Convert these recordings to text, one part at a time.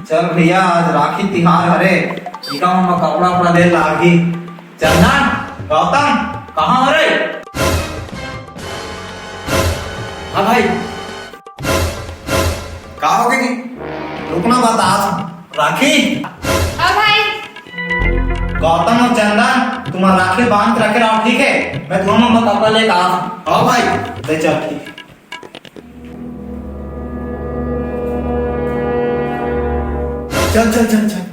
चल भैया आज राखी तिहार हरे इका हम कपड़ा उपड़ा दे लागी। चंदन गौतम कहाँ हो रे? हाँ भाई कहा हो गई? रुकना बता राखी। हाँ भाई। गौतम और चंदन तुम्हारा राखी बांध के रखे रहो ठीक है? मैं दोनों का कपड़ा लेकर आ। हाँ भाई ले चल ठीक। चल चल चल चल।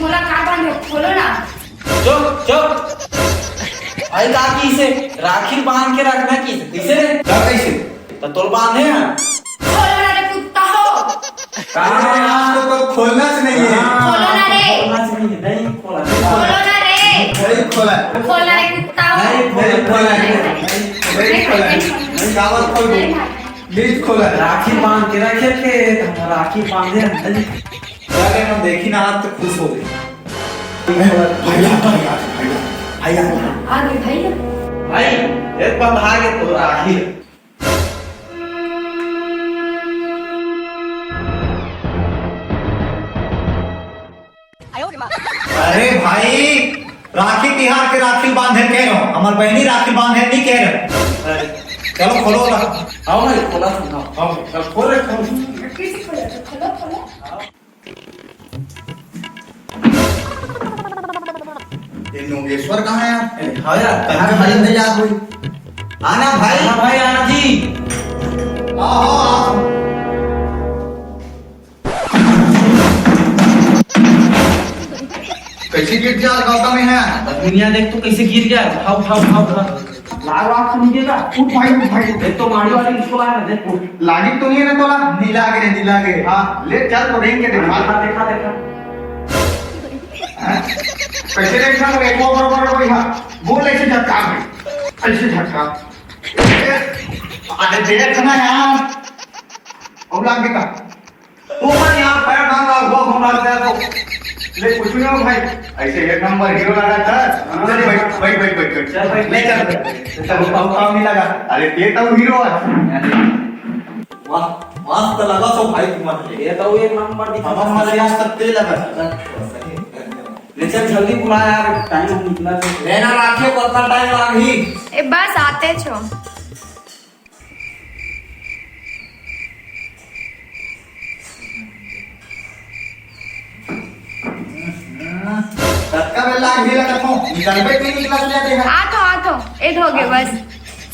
मोला कहाँ बांधो खोलो ना। चुप चुप। आई काकी से राखी बांध के रखना किसे कैसे तो तोल बांधे हैं। खोलो ना रे कुत्ता हो। कहाँ तो खोलना से नहीं है। खोलो ना रे। खोलना से नहीं है नहीं खोला। खोलो ना रे। नहीं खोला। खोलना रे कुत्ता हो। नहीं खोला नहीं खोला नहीं कागज खोल दो प्लीज खोला। राखी बांध के रखे थे राखी बांधे जाके हम देखी ना आज तो खुश हो गए। भैया आ गए भैया। भाई एक बार भागे तो राखी। अरे भाई राखी तिहार के राखी बांधे कह रहा हूँ हमार बहनी राखी बांधे नहीं कह रहे। चलो खोलो ना। आओ भाई खोला सुना आओ चल खोल रे खोल। कैसे खोलो तो खोलो खोलो। ये योगेश्वर कहाँ है यार? हाँ यार कहाँ भाई नहीं याद हुई। आना भाई। हाँ भाई आना जी। आओ। कैसे गिर जा गौतम है? दुनिया देख तू कैसे गिर गया। उठाओ उठाओ उठाओ लाल आँख से नीचे का उठ भाई देख तो माड़ी वाली इसको आया देख उठ। लागी तो नहीं है ना तोला? नहीं लागे हाँ ले चल तो देख के देखा देखा कैसे देखा तो एक बरोबर कोई हाँ बोल ऐसे झटका ऐसे झटका। अरे देख ना यार अब लागे का तू मन यहाँ पैर डाला वो हमारा तो ले कुछ नहीं हो भाई ऐसे एक नंबर हीरो लगा था। चल बैठ चल भाई ले चल चल काम नहीं लगा। अरे ये तो हीरो है। वाह मस्त लगा तो भाई तुम्हारे ये तो एक नंबर दिखा हमारे यहाँ सब तेल लगा। ले चल जल्दी बुला यार टाइम निकला से लेना राखियो कितना टाइम लागी? ए बस आते छो। तत्का में लाग भी लगा तो निकलबे नहीं निकला ले दे। आतो ए हो गए बस।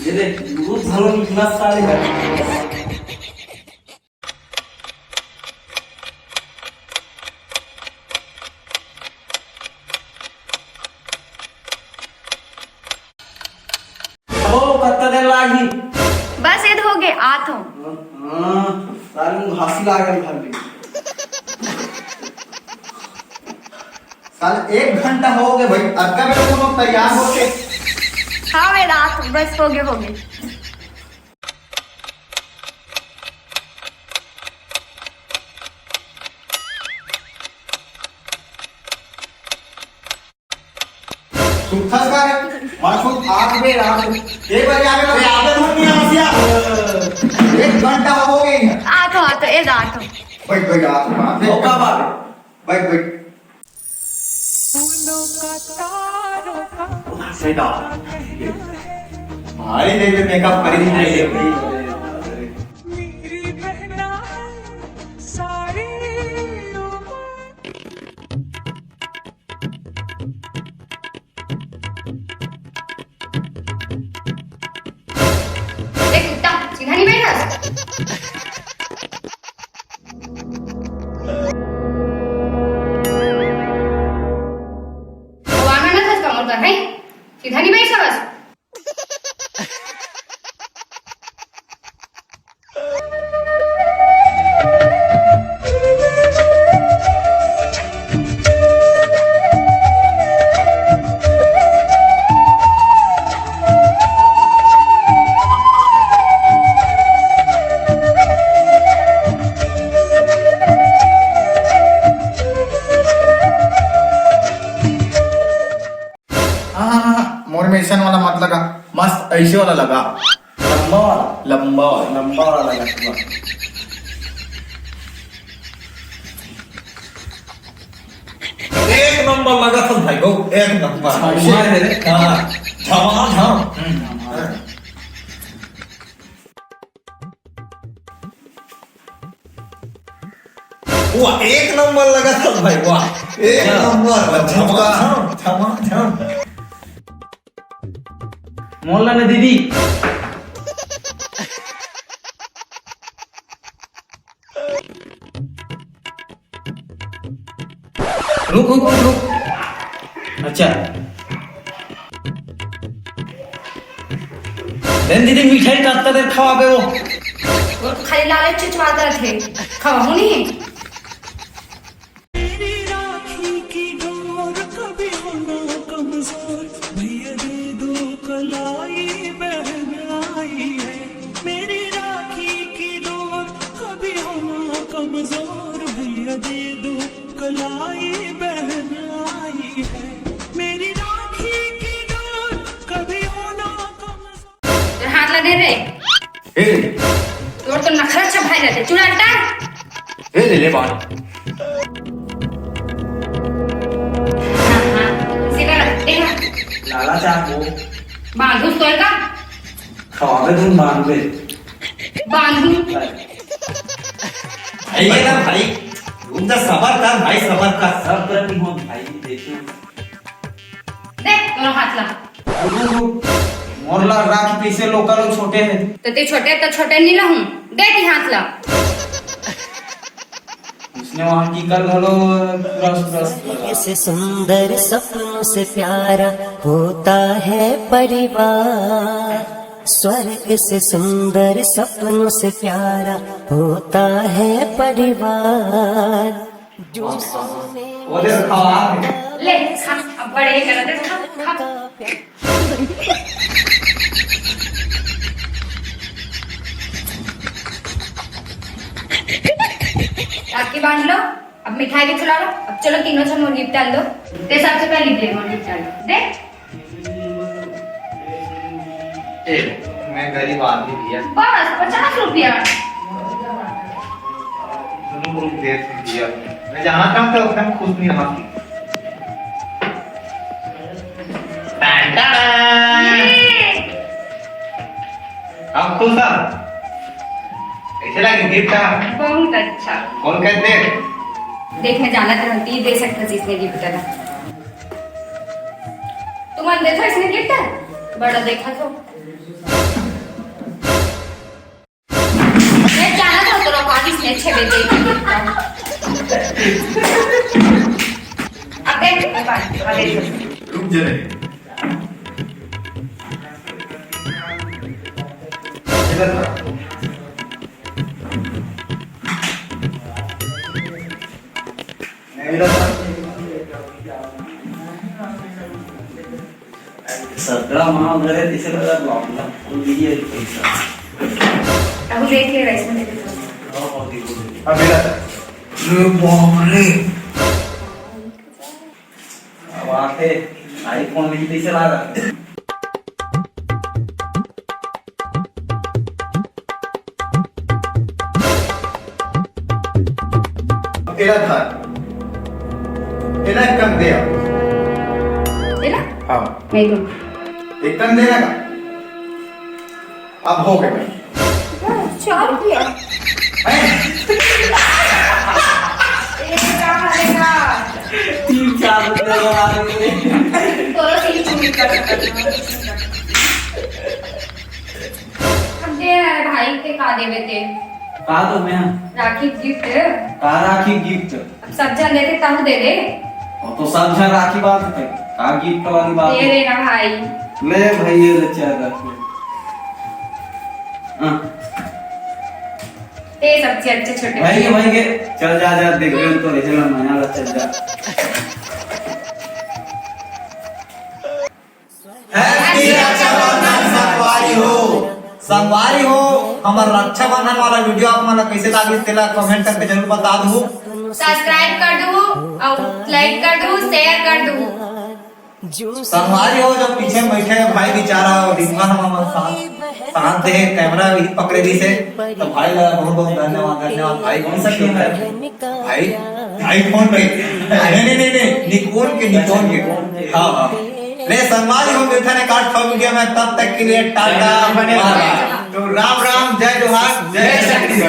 ये देख दूध भरो निकला सारे है। ओ कत्ता देर लागी बस ए हो गए आतो। हां सारे हंसी लागल भाभी। साल 1 घंटा हो गए भाई अक्का में लोग तैयार हो के। हाँ वे रात बस हो गए। सुथस का मासूम 8 बजे रात 1 बजे आवे तो आवे नहीं आसिया 1 घंटा हो गई। आतो ए आतो। बैठ आप ओका बाबे बैठ सेटा भाई देख मेकअप करी नहीं कुत्ता सीधा नहीं बैठा। सीधा नहीं बैठ सकस। मत लगा, मस्त ऐसे वाला लगा, लंबा वाला लंबा वाला। लंबा वाला लगा हुआ। एक नंबर लगा था भाई को, एक नंबर। झमाझम है रे। हाँ, झमाझम। वाह, एक नंबर लगा था भाई, वाह एक नंबर, झमाझम झमाझम। मोहल्ला ने दीदी रुक रुक रुक रुक। अच्छा देन दीदी मिठाई काटता देर खावाबे वो। वो तो खाली लालच चिचवाता थे, खवाऊ नहीं। मेरी राखी की डोर कभी होना कमजोर, भैया दे दो कलाई बहन आई है। मेरी राखी की डोर कभी होना कमजोर, भैया दे दो कलाई बहन आई है। मेरी राखी की डोर कभी होना कमजोर। तो हाथ लगे रे, हे तोर तो नखरा चबाई रहते, चूड़ा हटा। हे ले ले बाल। हाँ हाँ, इसी का रखते हैं। लाला चाहो बांधू सोए का, खावाबे तुम बांधबे। बांधू। भाई ये ना भाई, उनका सबर कर भाई, सबर कर। सब प्रति हो भाई देखिए। दे दोनों हाथ ला। मोरला राखी कैसे लोकल लोग छोटे हैं। तो ते छोटे नहीं lahूं, दे ती हाथ ला। उसने वहां की कर घलो रस लगा। से सुंदर सपनों से प्यारा होता है परिवार, स्वर्ग से सुंदर सपनों से प्यारा होता है परिवार। जो सोने वो दे खावा। ले खा, अब बड़े कर दे, खा खा। राखी बांध लो, अब मिठाई भी खिला लो। अब चलो तीनों से मोर गिफ्ट डाल दो। ते सबसे पहले दे मोर गिफ्ट डाल दो। दे ए, मैं गरीब आदमी भैया, बस 50 रुपया। दोनों को दे दिया। मैं जहाँ काम था उतना खुश नहीं रहा। ये आप खुश था? ऐसे लगे गिफ्ट था? बहुत अच्छा। कौन कहते? देख मैं जानत रहती दे सकता जिसने गिफ्ट डाला। तुम मन देखो इसने गिफ्ट है बड़ा देखा तो मैं जानत हूँ तो कौन इसने अच्छे बेटे की गिफ्ट डाला। अब देख मैं बात आगे चल। रुक जरे। इधर था। इधर था। सगळा महागडे दिसेल लावला वीडियो पैसा। अब देख ले राइस में देख ले। अब इधर था। अब आते आईफोन में पैसे लगा। इधर था। इधर कम दिया। देना हाँ। नहीं दूँ। एक कम देना का। अब हो गए भाई। 4 रुपया। तीन चार रुपये लगा रहे तो तीन चूड़ी कर सकते अब दे रहा है भाई के का देवे ते का दो मैं राखी गिफ्ट का राखी गिफ्ट। अब सब जन देते तब दे दे। और तो सब जन राखी बात है का गिफ्ट वाली बात दे है। देना भाई। ले भाई ये बच्चा राखी। हाँ ते सबसे अच्छे छोटे भाई के चल जा देख रहे हो तो ऐसे ना मना ला चल जा। हैप्पी रक्षाबंधन संगवारी हो, संगवारी हो। हमारा रक्षाबंधन वाला वीडियो आप मला कैसे लागे तेला कमेंट करके जरूर बता दो। सब्सक्राइब कर दो और लाइक कर दो शेयर कर दो। संगवारी हो जो पीछे बैठे हैं भाई बेचारा और रिश्मा हमारे साथ दे कैमरा भी पकड़े दी से तो भाई लगा बहुत बहुत धन्यवाद भाई कौन सा क्यों है भाई आईफोन पे नहीं निकोन के हाँ हाँ ले संगवारी हो मिलता ने काट खाओ वीडियो में तब तक के लिए टाटा तो राम राम जय जोहार जय शक्ति।